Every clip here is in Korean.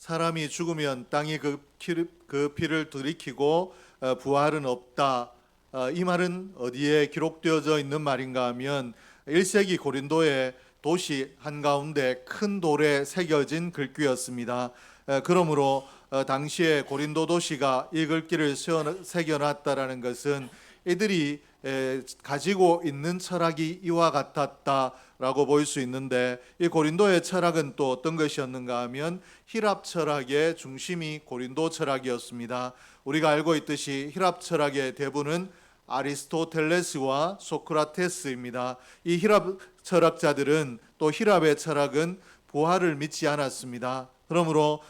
사람이 죽으면 땅이 그 피를 들이키고 부활은 없다. 이 말은 어디에 기록되어져 있는 말인가 하면 1세기 고린도의 도시 한가운데 큰 돌에 새겨진 글귀였습니다. 그러므로 당시에 고린도 도시가 이 글귀를 새겨놨다라는 것은 이들이 가지고 있는 철학이 이와 같았다라고 볼 수 있는데, 이 고린도의 철학은 또 어떤 것이었는가 하면 히랍 철학의 중심이 고린도 철학이었습니다. 우리가 알고 있듯이 히랍 철학의 대부는 아리스토텔레스와 소크라테스입니다. 이 히랍 철학자들은, 또 히랍의 철학은 부활을 믿지 않았습니다. 그러므로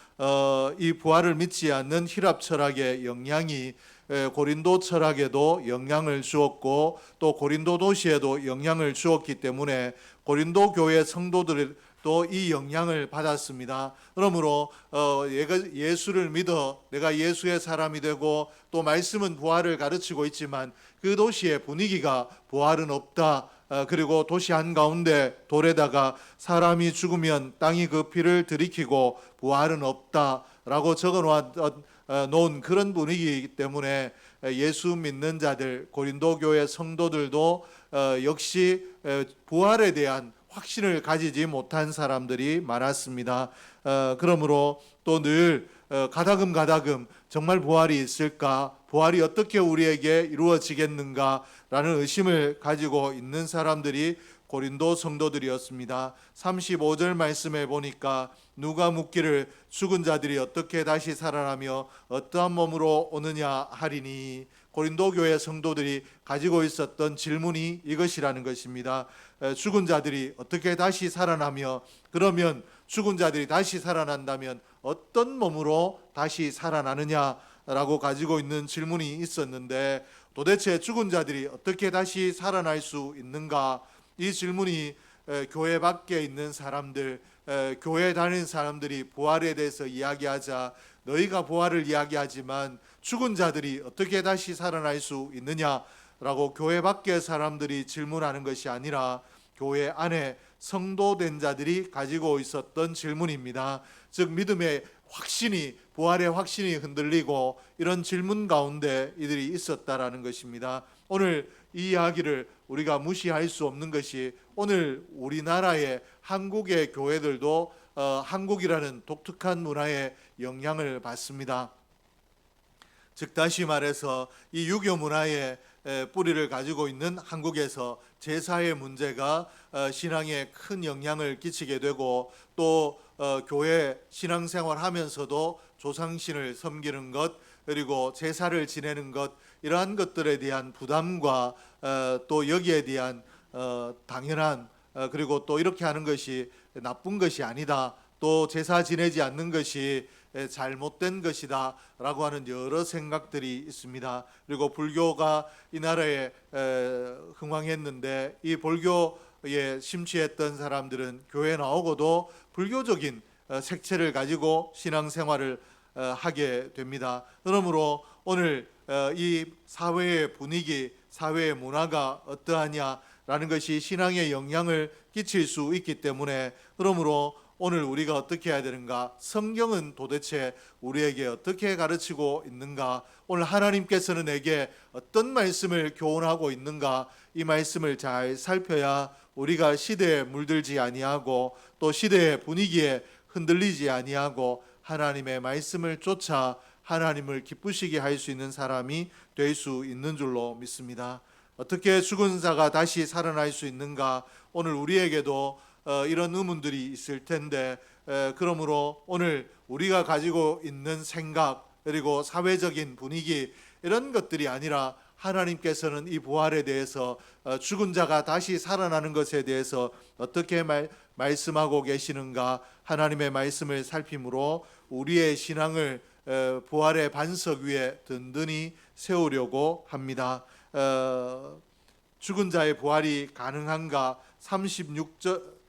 이 부활을 믿지 않는 히랍 철학의 영향이 고린도 철학에도 영향을 주었고, 또 고린도 도시에도 영향을 주었기 때문에 고린도 교회 성도들도 이 영향을 받았습니다. 그러므로 예수를 믿어 내가 예수의 사람이 되고, 또 말씀은 부활을 가르치고 있지만 그 도시의 분위기가 부활은 없다. 그리고 도시 한가운데 돌에다가 사람이 죽으면 땅이 그 피를 들이키고 부활은 없다라고 놓은 그런 분위기이기 때문에 예수 믿는 자들, 고린도 교회 성도들도 역시 부활에 대한 확신을 가지지 못한 사람들이 많았습니다. 그러므로 또 늘 가다금 정말 부활이 있을까? 부활이 어떻게 우리에게 이루어지겠는가라는 의심을 가지고 있는 사람들이 고린도 성도들이었습니다. 35절 말씀에 보니까 누가 묻기를 죽은 자들이 어떻게 다시 살아나며 어떠한 몸으로 오느냐 하리니, 고린도 교회 성도들이 가지고 있었던 질문이 이것이라는 것입니다. 죽은 자들이 어떻게 다시 살아나며, 그러면 죽은 자들이 다시 살아난다면 어떤 몸으로 다시 살아나느냐라고 가지고 있는 질문이 있었는데, 도대체 죽은 자들이 어떻게 다시 살아날 수 있는가? 이 질문이 교회 밖에 있는 사람들, 교회 다니는 사람들이 부활에 대해서 이야기하자 너희가 부활을 이야기하지만 죽은 자들이 어떻게 다시 살아날 수 있느냐라고 교회 밖의 사람들이 질문하는 것이 아니라 교회 안에 성도된 자들이 가지고 있었던 질문입니다. 즉 믿음의 확신이, 부활의 확신이 흔들리고 이런 질문 가운데 이들이 있었다라는 것입니다. 오늘 이 이야기를 우리가 무시할 수 없는 것이, 오늘 우리나라의 한국의 교회들도 한국이라는 독특한 문화에 영향을 받습니다. 즉 다시 말해서 이 유교 문화의 뿌리를 가지고 있는 한국에서 제사의 문제가 신앙에 큰 영향을 끼치게 되고, 또 교회 신앙생활 하면서도 조상신을 섬기는 것, 그리고 제사를 지내는 것, 이러한 것들에 대한 부담과 또 여기에 대한 당연한, 그리고 또 이렇게 하는 것이 나쁜 것이 아니다, 또 제사 지내지 않는 것이 잘못된 것이다 라고 하는 여러 생각들이 있습니다. 그리고 불교가 이 나라에 흥왕했는데, 이 불교에 심취했던 사람들은 교회 나오고도 불교적인 색채를 가지고 신앙생활을 하게 됩니다. 그러므로 오늘 이 사회의 분위기, 사회의 문화가 어떠하냐라는 것이 신앙에 영향을 끼칠 수 있기 때문에, 그러므로 오늘 우리가 어떻게 해야 되는가? 성경은 도대체 우리에게 어떻게 가르치고 있는가? 오늘 하나님께서는 내게 어떤 말씀을 교훈하고 있는가? 이 말씀을 잘 살펴야 우리가 시대에 물들지 아니하고, 또 시대의 분위기에 흔들리지 아니하고 하나님의 말씀을 쫓아 하나님을 기쁘시게 할 수 있는 사람이 될 수 있는 줄로 믿습니다. 어떻게 죽은 자가 다시 살아날 수 있는가? 오늘 우리에게도 이런 의문들이 있을 텐데, 그러므로 오늘 우리가 가지고 있는 생각, 그리고 사회적인 분위기, 이런 것들이 아니라 하나님께서는 이 부활에 대해서, 죽은 자가 다시 살아나는 것에 대해서 어떻게 말씀하고 계시는가? 하나님의 말씀을 살핌으로 우리의 신앙을 부활의 반석 위에 든든히 세우려고 합니다. 죽은 자의 부활이 가능한가? 36절에서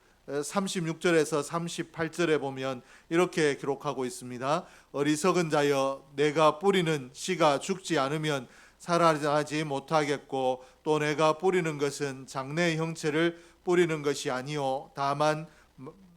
38절에 보면 이렇게 기록하고 있습니다. 어리석은 자여, 내가 뿌리는 씨가 죽지 않으면 살아나지 못하겠고, 또 내가 뿌리는 것은 장래의 형체를 뿌리는 것이 아니요 다만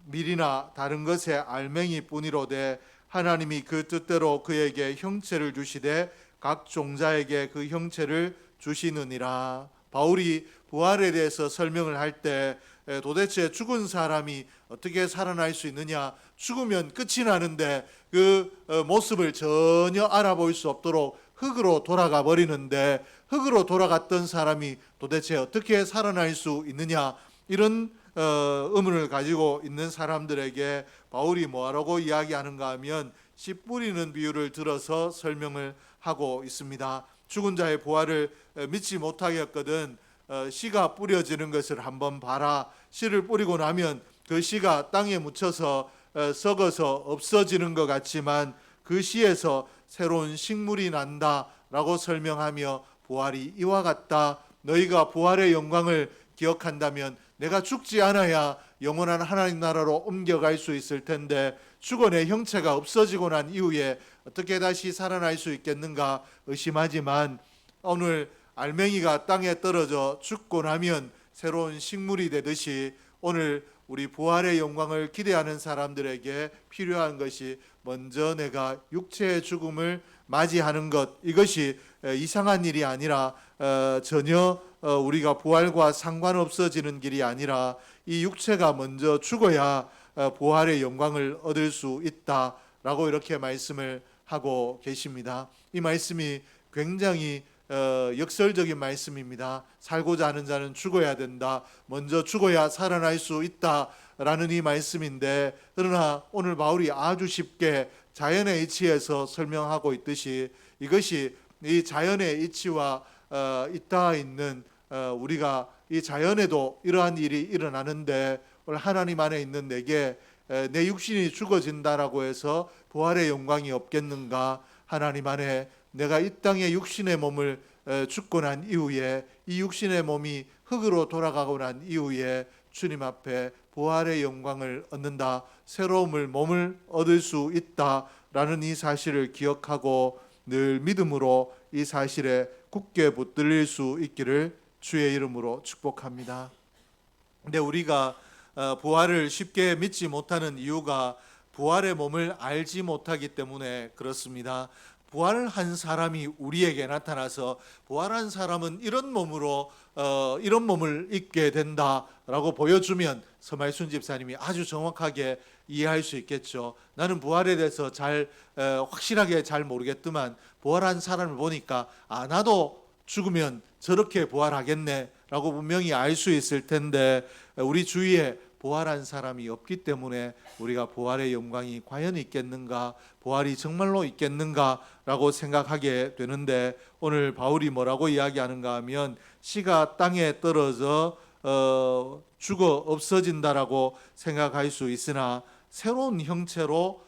밀이나 다른 것의 알맹이 뿐이로되, 하나님이 그 뜻대로 그에게 형체를 주시되 각 종자에게 그 형체를 주시느니라. 바울이 부활에 대해서 설명을 할 때 도대체 죽은 사람이 어떻게 살아날 수 있느냐, 죽으면 끝이 나는데 그 모습을 전혀 알아볼 수 없도록 흙으로 돌아가 버리는데 흙으로 돌아갔던 사람이 도대체 어떻게 살아날 수 있느냐, 이런 의문을 가지고 있는 사람들에게 바울이 뭐라고 이야기하는가 하면 씨 뿌리는 비유를 들어서 설명을 하고 있습니다. 죽은 자의 부활을 믿지 못하겠거든 씨가 뿌려지는 것을 한번 봐라. 씨를 뿌리고 나면 그 씨가 땅에 묻혀서 썩어서 없어지는 것 같지만 그 씨에서 새로운 식물이 난다라고 설명하며 부활이 이와 같다. 너희가 부활의 영광을 기억한다면 내가 죽지 않아야 영원한 하나님 나라로 옮겨갈 수 있을 텐데 죽어 내 형체가 없어지고 난 이후에 어떻게 다시 살아날 수 있겠는가 의심하지만 오늘 알맹이가 땅에 떨어져 죽고 나면 새로운 식물이 되듯이 오늘 우리 부활의 영광을 기대하는 사람들에게 필요한 것이 먼저 내가 육체의 죽음을 맞이하는 것, 이것이 이상한 일이 아니라 전혀 우리가 부활과 상관없어지는 길이 아니라 이 육체가 먼저 죽어야 부활의 영광을 얻을 수 있다라고 이렇게 말씀을 하고 계십니다. 이 말씀이 굉장히 역설적인 말씀입니다. 살고자 하는 자는 죽어야 된다. 먼저 죽어야 살아날 수 있다라는 이 말씀인데, 그러나 오늘 바울이 아주 쉽게 자연의 이치에서 설명하고 있듯이 이것이 이 자연의 이치와 잇닿아 있는 우리가 이 자연에도 이러한 일이 일어나는데 오늘 하나님 안에 있는 내게 내 육신이 죽어진다라고 해서 부활의 영광이 없겠는가? 하나님 안에 내가 이 땅에 육신의 몸을 죽고 난 이후에 이 육신의 몸이 흙으로 돌아가고 난 이후에 주님 앞에 부활의 영광을 얻는다, 새로움을 몸을 얻을 수 있다라는 이 사실을 기억하고 늘 믿음으로 이 사실에 굳게 붙들릴 수 있기를 주의 이름으로 축복합니다. 근데 우리가 부활을 쉽게 믿지 못하는 이유가 부활의 몸을 알지 못하기 때문에 그렇습니다. 부활한 사람이 우리에게 나타나서 부활한 사람은 이런 몸으로 이런 몸을 입게 된다라고 보여주면 서말순 집사님이 아주 정확하게 이해할 수 있겠죠. 나는 부활에 대해서 잘 확실하게 잘 모르겠지만 부활한 사람을 보니까 나도 죽으면 저렇게 부활하겠네 라고 분명히 알 수 있을 텐데 우리 주위에 부활한 사람이 없기 때문에 우리가 부활의 영광이 과연 있겠는가, 부활이 정말로 있겠는가 라고 생각하게 되는데, 오늘 바울이 뭐라고 이야기하는가 하면 씨가 땅에 떨어져 죽어 없어진다라고 생각할 수 있으나 새로운 형체로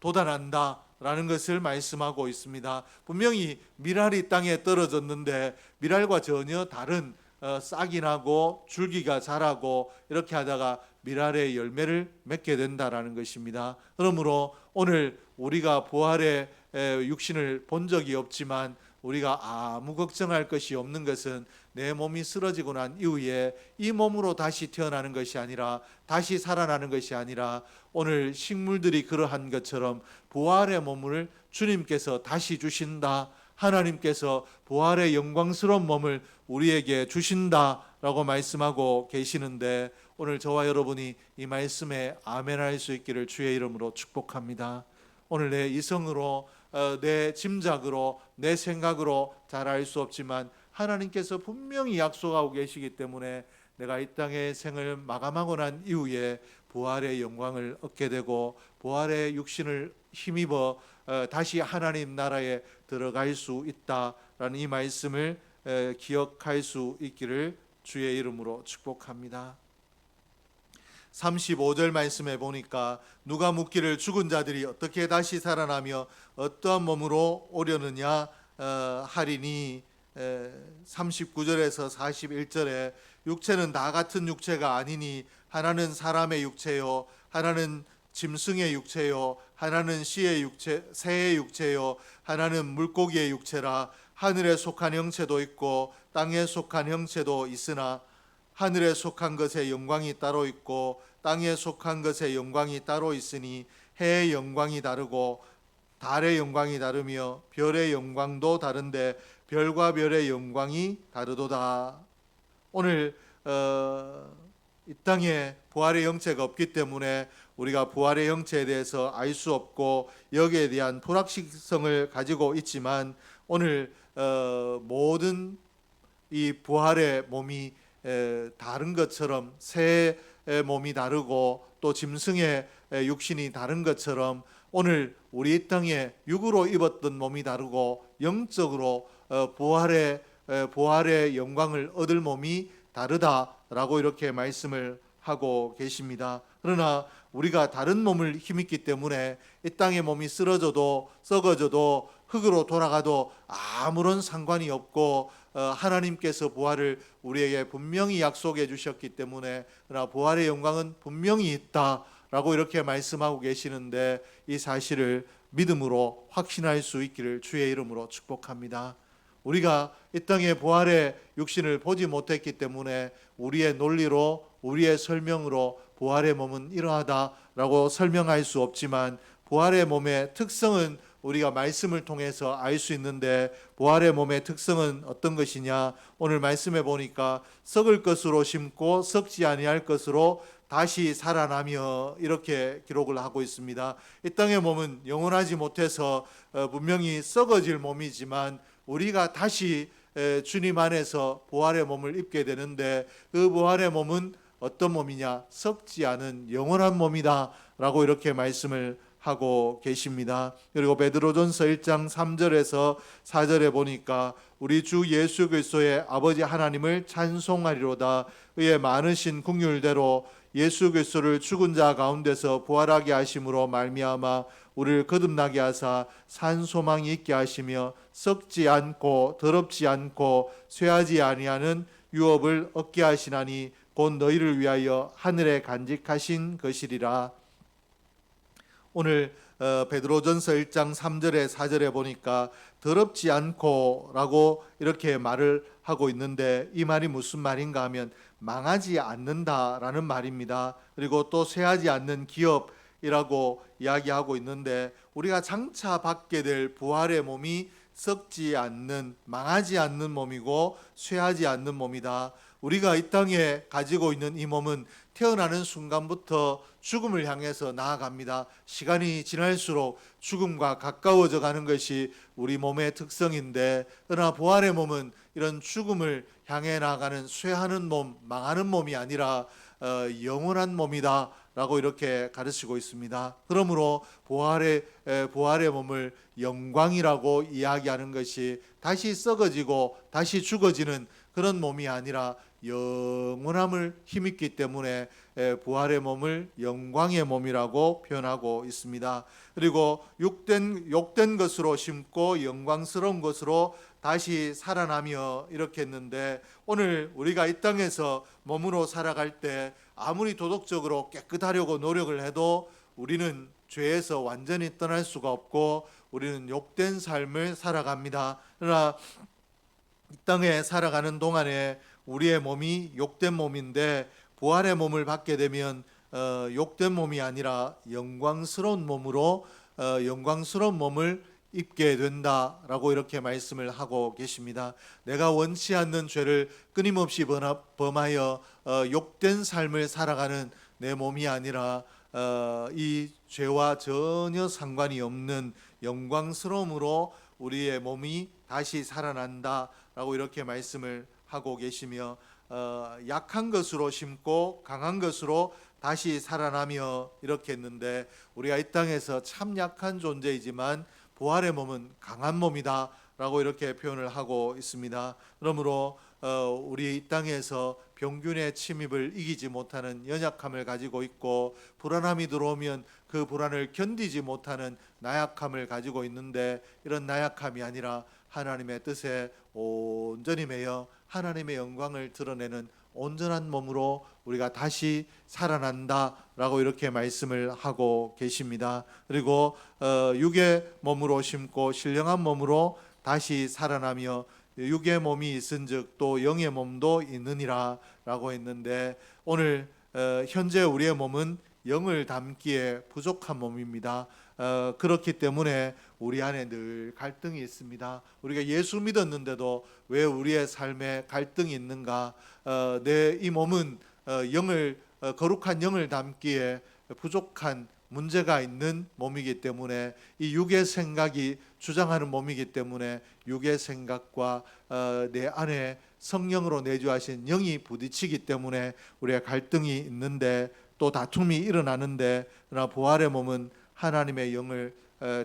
돋아난다 라는 것을 말씀하고 있습니다. 분명히 밀알이 땅에 떨어졌는데 밀알과 전혀 다른 싹이 나고 줄기가 자라고 이렇게 하다가 밀알의 열매를 맺게 된다라는 것입니다. 그러므로 오늘 우리가 부활의 육신을 본 적이 없지만 우리가 아무 걱정할 것이 없는 것은 내 몸이 쓰러지고 난 이후에 이 몸으로 다시 태어나는 것이 아니라, 다시 살아나는 것이 아니라 오늘 식물들이 그러한 것처럼 부활의 몸을 주님께서 다시 주신다, 하나님께서 부활의 영광스러운 몸을 우리에게 주신다라고 말씀하고 계시는데, 오늘 저와 여러분이 이 말씀에 아멘할 수 있기를 주의 이름으로 축복합니다. 오늘 내 이성으로 내 짐작으로 내 생각으로 잘 알 수 없지만 하나님께서 분명히 약속하고 계시기 때문에 내가 이 땅의 생을 마감하고 난 이후에 부활의 영광을 얻게 되고 부활의 육신을 힘입어 다시 하나님 나라에 들어갈 수 있다라는 이 말씀을 기억할 수 있기를 주의 이름으로 축복합니다. 35절 말씀에 보니까 누가 묻기를 죽은 자들이 어떻게 다시 살아나며 어떠한 몸으로 오려느냐 하리니, 39절에서 41절에 육체는 다 같은 육체가 아니니 하나는 사람의 육체요 하나는 짐승의 육체요 하나는 씨의 육체, 새의 육체요 하나는 물고기의 육체라. 하늘에 속한 형체도 있고 땅에 속한 형체도 있으나 하늘에 속한 것의 영광이 따로 있고 땅에 속한 것의 영광이 따로 있으니 해의 영광이 다르고 달의 영광이 다르며 별의 영광도 다른데 별과 별의 영광이 다르도다. 오늘 이 땅에 부활의 형체가 없기 때문에 우리가 부활의 형체에 대해서 알 수 없고 여기에 대한 불확실성을 가지고 있지만 오늘 모든 이 부활의 몸이 다른 것처럼 새의 몸이 다르고 또 짐승의 육신이 다른 것처럼 오늘 우리 이 땅에 육으로 입었던 몸이 다르고 영적으로 부활의 영광을 얻을 몸이 다르다라고 이렇게 말씀을 하고 계십니다. 그러나 우리가 다른 몸을 힘입기 때문에 이 땅의 몸이 쓰러져도 썩어져도 흙으로 돌아가도 아무런 상관이 없고 하나님께서 부활을 우리에게 분명히 약속해 주셨기 때문에 그러나 부활의 영광은 분명히 있다라고 이렇게 말씀하고 계시는데 이 사실을 믿음으로 확신할 수 있기를 주의 이름으로 축복합니다. 우리가 이 땅의 부활의 육신을 보지 못했기 때문에 우리의 논리로 우리의 설명으로 부활의 몸은 이러하다라고 설명할 수 없지만 부활의 몸의 특성은 우리가 말씀을 통해서 알 수 있는데 부활의 몸의 특성은 어떤 것이냐? 오늘 말씀해 보니까 썩을 것으로 심고 썩지 아니할 것으로 다시 살아나며 이렇게 기록을 하고 있습니다. 이 땅의 몸은 영원하지 못해서 분명히 썩어질 몸이지만 우리가 다시 주님 안에서 부활의 몸을 입게 되는데 그 부활의 몸은 어떤 몸이냐? 썩지 않은 영원한 몸이다 라고 이렇게 말씀을 하고 계십니다. 그리고 베드로전서 1장 3절에서 4절에 보니까 우리 주 예수 그리스도의 아버지 하나님을 찬송하리로다. 그의 많으신 긍휼대로 예수 그리스도를 죽은 자 가운데서 부활하게 하심으로 말미암아 우리를 거듭나게 하사 산 소망이 있게 하시며 썩지 않고 더럽지 않고 쇠하지 아니하는 유업을 얻게 하시나니 곧 너희를 위하여 하늘에 간직하신 것이리라. 오늘 베드로전서 1장 3절에 4절에 보니까 더럽지 않고 라고 이렇게 말을 하고 있는데 이 말이 무슨 말인가 하면 망하지 않는다라는 말입니다. 그리고 또 쇠하지 않는 기업이라고 이야기하고 있는데 우리가 장차 받게 될 부활의 몸이 썩지 않는 망하지 않는 몸이고 쇠하지 않는 몸이다. 우리가 이 땅에 가지고 있는 이 몸은 태어나는 순간부터 죽음을 향해서 나아갑니다. 시간이 지날수록 죽음과 가까워져 가는 것이 우리 몸의 특성인데 그러나 부활의 몸은 이런 죽음을 향해 나아가는 쇠하는 몸, 망하는 몸이 아니라 영원한 몸이다 라고 이렇게 가르치고 있습니다. 그러므로 부활의 몸을 영광이라고 이야기하는 것이 다시 썩어지고 다시 죽어지는 그런 몸이 아니라 영원함을 힘입기 때문에 부활의 몸을 영광의 몸이라고 표현하고 있습니다. 그리고 욕된 것으로 심고 영광스러운 것으로 다시 살아나며 이렇게 했는데 오늘 우리가 이 땅에서 몸으로 살아갈 때 아무리 도덕적으로 깨끗하려고 노력을 해도 우리는 죄에서 완전히 떠날 수가 없고 우리는 욕된 삶을 살아갑니다. 그러나 이 땅에 살아가는 동안에 우리의 몸이 욕된 몸인데 부활의 몸을 받게 되면 욕된 몸이 아니라 영광스러운 몸으로 영광스러운 몸을 입게 된다라고 이렇게 말씀을 하고 계십니다. 내가 원치 않는 죄를 끊임없이 범하여 욕된 삶을 살아가는 내 몸이 아니라 이 죄와 전혀 상관이 없는 영광스러움으로 우리의 몸이 다시 살아난다라고 이렇게 말씀을 하고 계시며 약한 것으로 심고 강한 것으로 다시 살아나며 이렇게 했는데 우리가 이 땅에서 참 약한 존재이지만 부활의 몸은 강한 몸이다 라고 이렇게 표현을 하고 있습니다. 그러므로 우리 이 땅에서 병균의 침입을 이기지 못하는 연약함을 가지고 있고 불안함이 들어오면 그 불안을 견디지 못하는 나약함을 가지고 있는데 이런 나약함이 아니라 하나님의 뜻에 온전히 매여 하나님의 영광을 드러내는 온전한 몸으로 우리가 다시 살아난다라고 이렇게 말씀을 하고 계십니다. 그리고 육의 몸으로 심고 신령한 몸으로 다시 살아나며 육의 몸이 있은즉 또 영의 몸도 있느니라 라고 했는데 오늘 현재 우리의 몸은 영을 담기에 부족한 몸입니다. 그렇기 때문에 우리 안에 늘 갈등이 있습니다. 우리가 예수 믿었는데도 왜 우리의 삶에 갈등이 있는가? 내 이 몸은 거룩한 영을 담기에 부족한 문제가 있는 몸이기 때문에, 이 육의 생각이 주장하는 몸이기 때문에 육의 생각과 내 안에 성령으로 내주하신 영이 부딪히기 때문에 우리가 갈등이 있는데, 또 다툼이 일어나는데, 그러나 부활의 몸은 하나님의 영을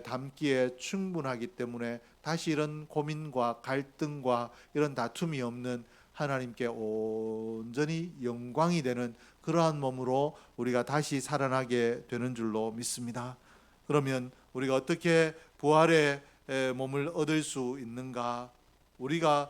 담기에 충분하기 때문에 다시 이런 고민과 갈등과 이런 다툼이 없는, 하나님께 온전히 영광이 되는 그러한 몸으로 우리가 다시 살아나게 되는 줄로 믿습니다. 그러면 우리가 어떻게 부활의 몸을 얻을 수 있는가? 우리가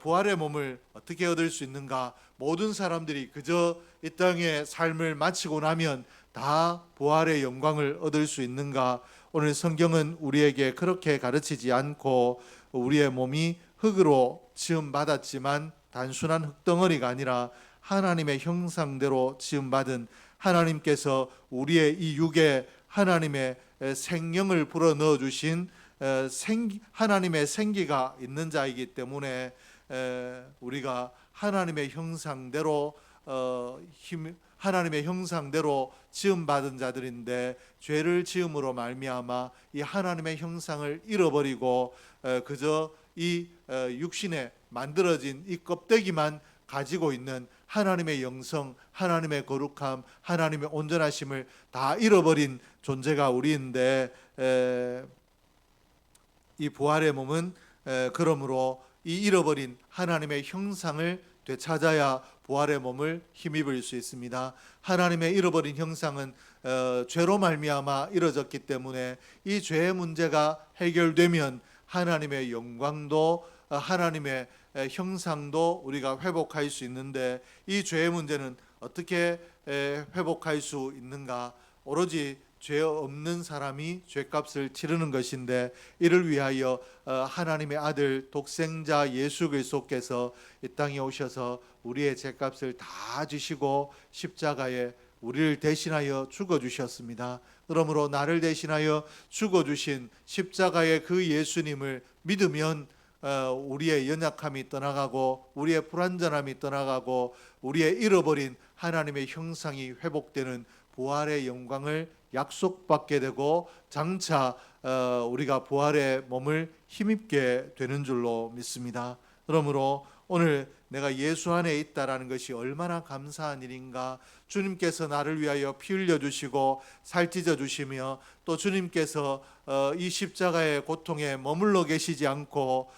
부활의 몸을 어떻게 얻을 수 있는가? 모든 사람들이 그저 이 땅의 삶을 마치고 나면 다 부활의 영광을 얻을 수 있는가? 오늘 성경은 우리에게 그렇게 가르치지 않고, 우리의 몸이 흙으로 지음받았지만 단순한 흙덩어리가 아니라 하나님의 형상대로 지음받은, 하나님께서 우리의 이 육에 하나님의 생명을 불어넣어 주신 하나님의 생기가 있는 자이기 때문에, 우리가 하나님의 형상대로 지음받은 자들인데, 죄를 지음으로 말미암아 이 하나님의 형상을 잃어버리고 그저 이 육신에 만들어진 이 껍데기만 가지고 있는 하나님의 영성, 하나님의 거룩함, 하나님의 온전하심을 다 잃어버린 존재가 우리인데, 이 부활의 몸은 그러므로 이 잃어버린 하나님의 형상을 되찾아야 부활의 몸을 힘입을 수 있습니다. 하나님의 잃어버린 형상은 죄로 말미암아 이루어졌기 때문에, 이 죄의 문제가 해결되면 하나님의 영광도 하나님의 형상도 우리가 회복할 수 있는데, 이 죄의 문제는 어떻게 회복할 수 있는가? 오로지 죄 없는 사람이 죄값을 치르는 것인데, 이를 위하여 하나님의 아들 독생자 예수 그리스도께서 이 땅에 오셔서 우리의 죄값을 다 지시고 십자가에 우리를 대신하여 죽어주셨습니다. 그러므로 나를 대신하여 죽어주신 십자가의 그 예수님을 믿으면 우리의 연약함이 떠나가고, 우리의 불완전함이 떠나가고, 우리의 잃어버린 하나님의 형상이 회복되는 부활의 영광을 약속받게 되고, 장차 우리가 부활의 몸을 힘입게 되는 줄로 믿습니다. 그러므로 오늘 내가 예수 안에 있다라는 것이 얼마나 감사한 일인가. 주님께서 나를 위하여 피 흘려 주시고 살찢어 주시며, 또 주님께서 이 십자가의 고통에 머물러 계시지 않고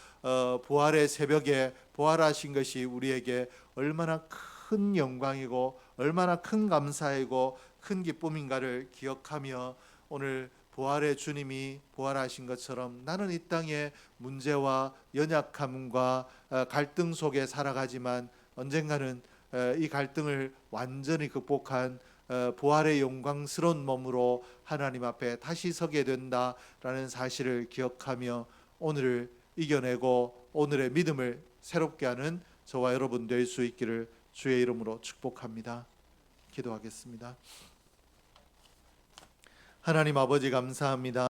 부활의 새벽에 부활하신 것이 우리에게 얼마나 큰 영광이고 얼마나 큰 감사이고 큰 기쁨인가를 기억하며, 오늘 부활의 주님이 부활하신 것처럼 나는 이 땅의 문제와 연약함과 갈등 속에 살아가지만 언젠가는 이 갈등을 완전히 극복한 부활의 영광스러운 몸으로 하나님 앞에 다시 서게 된다라는 사실을 기억하며, 오늘을 이겨내고 오늘의 믿음을 새롭게 하는 저와 여러분 될 수 있기를 주의 이름으로 축복합니다. 기도하겠습니다. 하나님 아버지 감사합니다.